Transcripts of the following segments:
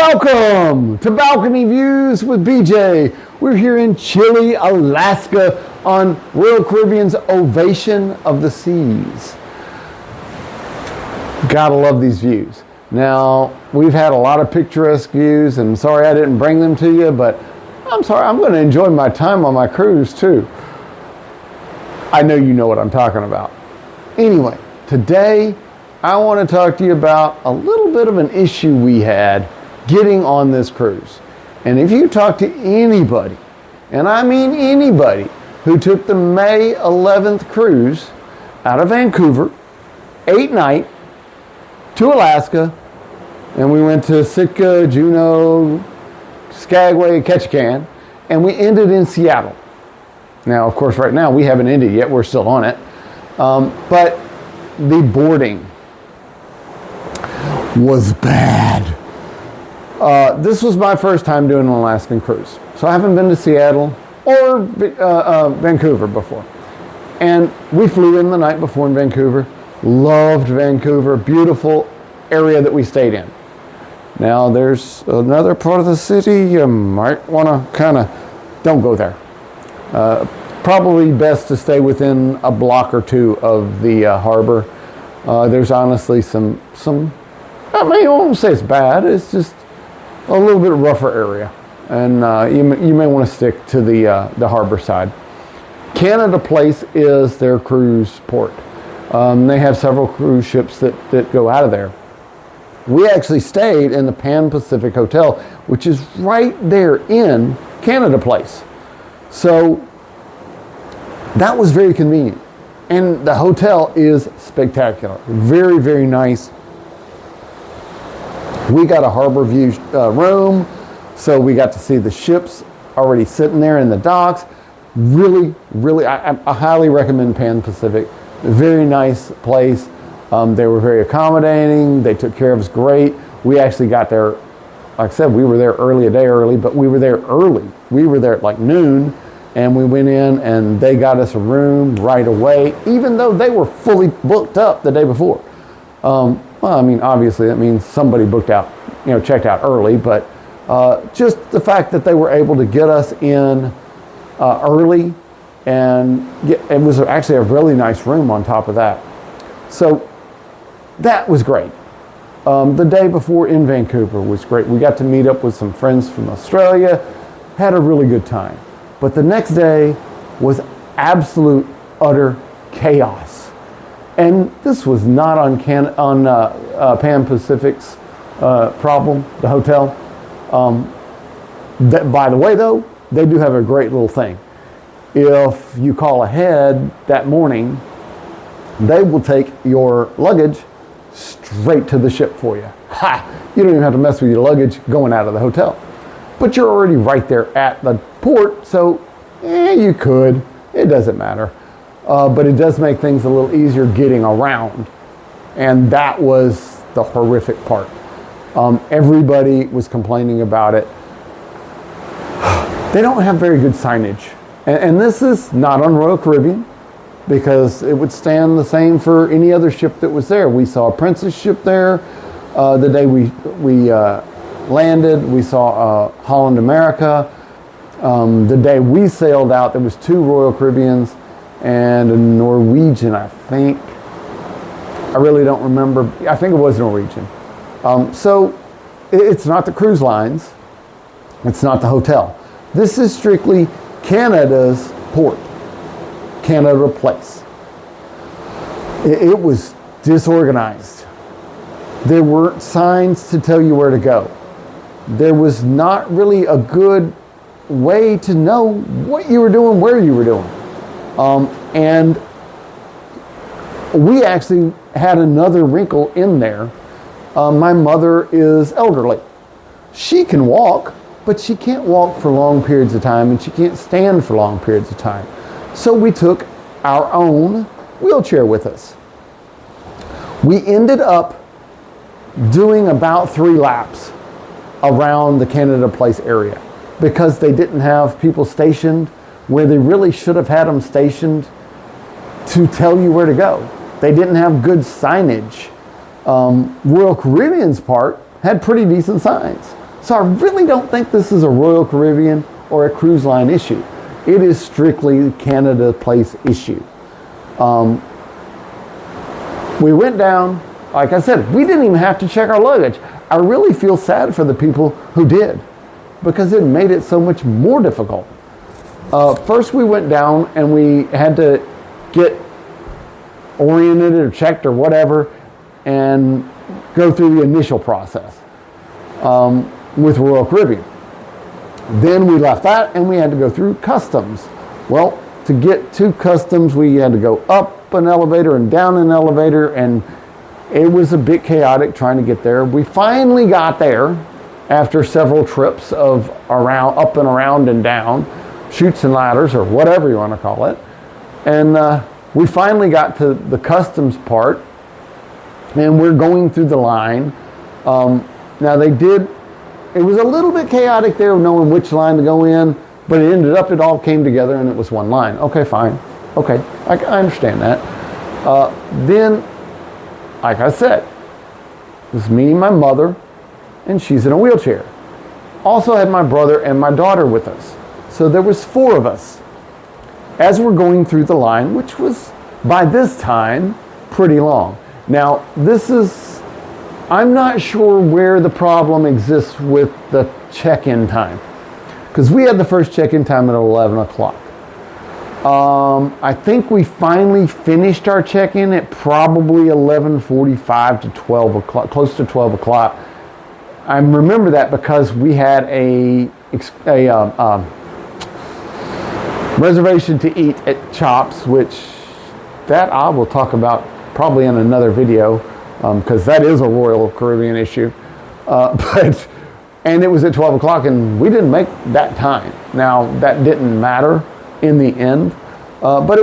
Welcome to Balcony Views with BJ. We're here in chilly Alaska on Royal Caribbean's Ovation of the Seas. Gotta love these views. Now, we've had a lot of picturesque views, and sorry I didn't bring them to you, but I'm sorry, I'm going to enjoy my time on my cruise too. I know you know what I'm talking about. Anyway, today I want to talk to you about a little bit of an issue we had getting on this cruise. And if you talk to anybody, and I mean anybody, who took the May 11th cruise out of Vancouver, 8-night, to Alaska, and we went to Sitka, Juneau, Skagway, Ketchikan, and we ended in Seattle. Now, of course, right now we haven't ended yet, we're still on it. But the boarding was bad. This was my first time doing an Alaskan cruise. So I haven't been to Seattle or Vancouver before. And we flew in the night before in Vancouver. Loved Vancouver, beautiful area that we stayed in. Now there's another part of the city you might want to don't go there. Probably best to stay within a block or two of the harbor. There's honestly some, I mean, I won't say it's bad, it's just a little bit rougher area. And you may want to stick to the harbor side. Canada Place is their cruise port. They have several cruise ships that go out of there. We actually stayed in the Pan Pacific Hotel, which is right there in Canada Place. So that was very convenient. And the hotel is spectacular. Very, very nice. We got a harbor view room, so we got to see the ships already sitting there in the docks. Really, really, I highly recommend Pan Pacific. Very nice place. They were very accommodating. They took care of us great. We actually got there, like I said, we were there a day early, but we were there early. We were there at like noon, and we went in and they got us a room right away, even though they were fully booked up the day before. Well, I mean, obviously that means somebody booked out, checked out early, but just the fact that they were able to get us in early, and it was actually a really nice room on top of that. So that was great. The day before in Vancouver was great. We got to meet up with some friends from Australia, had a really good time. But the next day was absolute, utter chaos. And this was not on Pan Pacific's problem, the hotel. By the way, though, they do have a great little thing. If you call ahead that morning, they will take your luggage straight to the ship for you. You don't even have to mess with your luggage going out of the hotel. But you're already right there at the port, so you could. It doesn't matter. But it does make things a little easier getting around. And that was the horrific part. Everybody was complaining about it. They don't have very good signage. And this is not on Royal Caribbean, because it would stand the same for any other ship that was there. We saw a Princess ship there the day we landed. We saw Holland America. The day we sailed out, there was 2 Royal Caribbeans and a Norwegian, I think. I really don't remember. I think it was Norwegian. So it's not the cruise lines. It's not the hotel. This is strictly Canada's port. Canada Place. It was disorganized. There weren't signs to tell you where to go. There was not really a good way to know what you were doing, where you were doing. And we actually had another wrinkle in there. My mother is elderly. She can walk, but she can't walk for long periods of time, and she can't stand for long periods of time. So we took our own wheelchair with us. We ended up doing about 3 laps around the Canada Place area because they didn't have people stationed where they really should have had them stationed to tell you where to go. They didn't have good signage. Royal Caribbean's part had pretty decent signs. So I really don't think this is a Royal Caribbean or a cruise line issue. It is strictly Canada Place issue. We went down, like I said, we didn't even have to check our luggage. I really feel sad for the people who did, because it made it so much more difficult. First we went down and we had to get oriented or checked or whatever and go through the initial process with Royal Caribbean. Then we left that and we had to go through customs. Well, to get to customs, we had to go up an elevator and down an elevator, and it was a bit chaotic trying to get there. We finally got there after several trips of around, up and around and down, chutes and ladders or whatever you want to call it. And we finally got to the customs part, and we're going through the line. Now it was a little bit chaotic there knowing which line to go in, but it all came together and it was one line. Okay, fine. Okay, I understand that. Then, like I said, it was me and my mother, and she's in a wheelchair. Also had my brother and my daughter with us. So there was 4 of us. As we're going through the line, which was, by this time, pretty long. Now, I'm not sure where the problem exists with the check-in time, because we had the first check-in time at 11 o'clock. I think we finally finished our check-in at probably 11:45 to 12 o'clock, close to 12 o'clock. I remember that because we had a reservation to eat at Chops, which that I will talk about probably in another video, because that is a Royal Caribbean issue. And it was at 12 o'clock and we didn't make that time. Now, that didn't matter in the end, but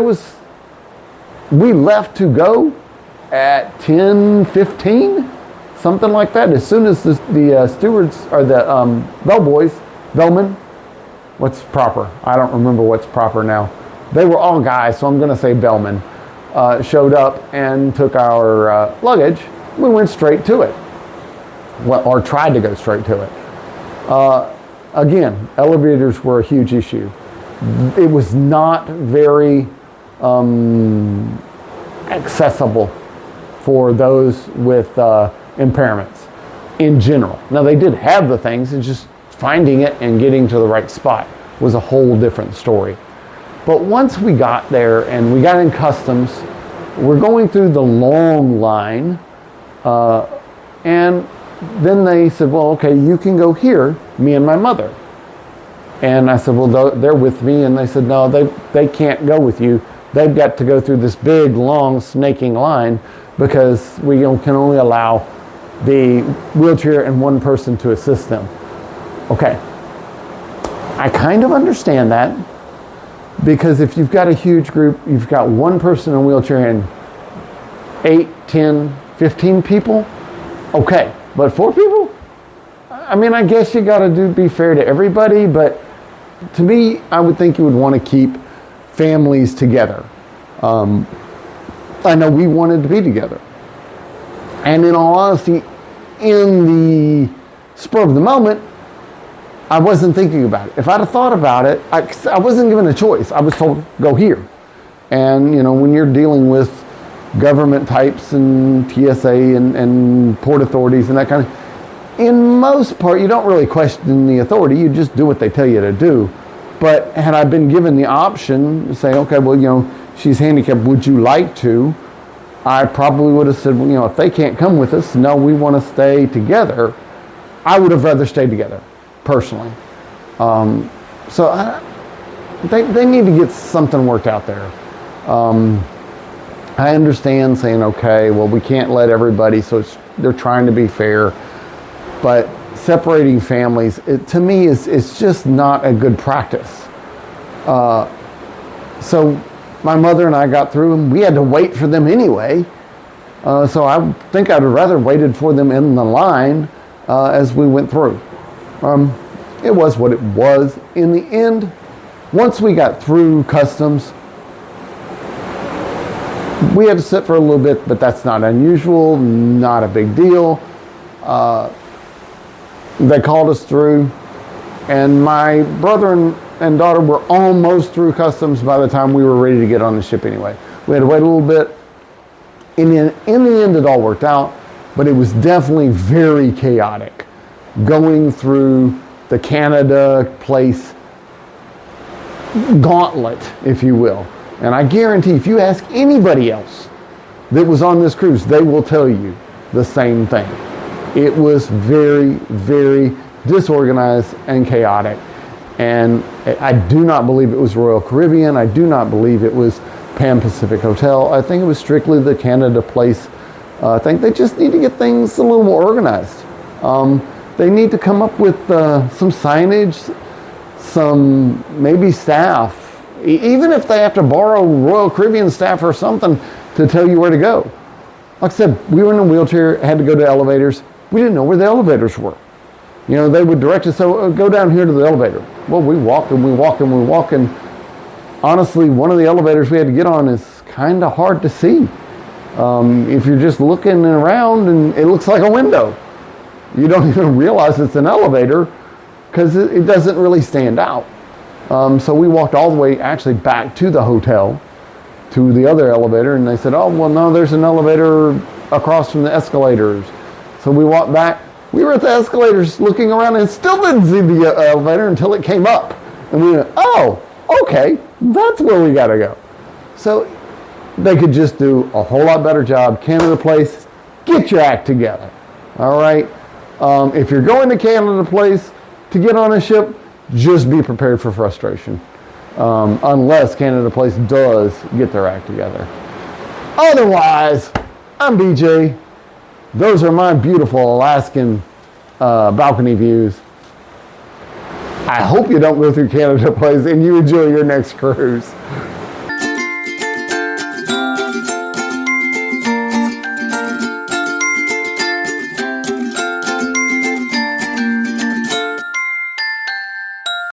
we left to go at 10:15, something like that. As soon as the stewards, or the bellmen, what's proper? I don't remember what's proper now. They were all guys, so I'm going to say bellmen, showed up and took our luggage. We went straight to it, or tried to go straight to it. Again, elevators were a huge issue. It was not very accessible for those with impairments in general. Now, they did have the things, it's just finding it and getting to the right spot was a whole different story. But once we got there and we got in customs, we're going through the long line, and then they said, well, okay, you can go here, me and my mother. And I said, well, they're with me. And they said, no, they can't go with you. They've got to go through this big, long, snaking line because we can only allow the wheelchair and one person to assist them. Okay. I kind of understand that, because if you've got a huge group, you've got one person in a wheelchair and 8, 10, 15 people, okay. But 4 people? I mean, I guess you got to be fair to everybody, but to me, I would think you would want to keep families together. I know we wanted to be together. And in all honesty, in the spur of the moment, I wasn't thinking about it. If I'd have thought about it, I wasn't given a choice. I was told, go here. And, when you're dealing with government types and TSA and port authorities and that kind of, in most part, you don't really question the authority. You just do what they tell you to do. But had I been given the option to say, okay, well, she's handicapped, would you like to? I probably would have said, well, if they can't come with us, no, we want to stay together. I would have rather stayed together, personally. So they need to get something worked out there. I understand saying, okay, well, we can't let everybody, so they're trying to be fair. But separating families, to me, is just not a good practice. So my mother and I got through, and we had to wait for them anyway. So I think I'd have rather waited for them in the line as we went through. It was what it was. In the end, once we got through customs, we had to sit for a little bit, but that's not unusual, not a big deal. They called us through, and my brother and daughter were almost through customs by the time we were ready to get on the ship anyway. We had to wait a little bit. In the end, it all worked out, but it was definitely very chaotic going through the Canada place gauntlet, if you will. And I guarantee if you ask anybody else that was on this cruise, they will tell you the same thing. It was very, very disorganized and chaotic. And I do not believe it was Royal Caribbean. I do not believe it was Pan Pacific Hotel. I think it was strictly the Canada place. I think they just need to get things a little more organized. They need to come up with some signage, some maybe staff, even if they have to borrow Royal Caribbean staff or something to tell you where to go. Like I said, we were in a wheelchair, had to go to elevators. We didn't know where the elevators were. You know, they would direct us, so go down here to the elevator. Well, we walk and we walk and we walk, and honestly, one of the elevators we had to get on is kind of hard to see. If you're just looking around and it looks like a window, you don't even realize it's an elevator because it doesn't really stand out. So we walked all the way actually back to the hotel, to the other elevator, and they said, oh, well, no, there's an elevator across from the escalators. So we walked back. We were at the escalators looking around and still didn't see the elevator until it came up. And we went, oh, okay, that's where we got to go. So they could just do a whole lot better job. Canada Place, get your act together. All right? If you're going to Canada Place to get on a ship, just be prepared for frustration. Unless Canada Place does get their act together. Otherwise, I'm BJ. Those are my beautiful Alaskan balcony views. I hope you don't go through Canada Place and you enjoy your next cruise.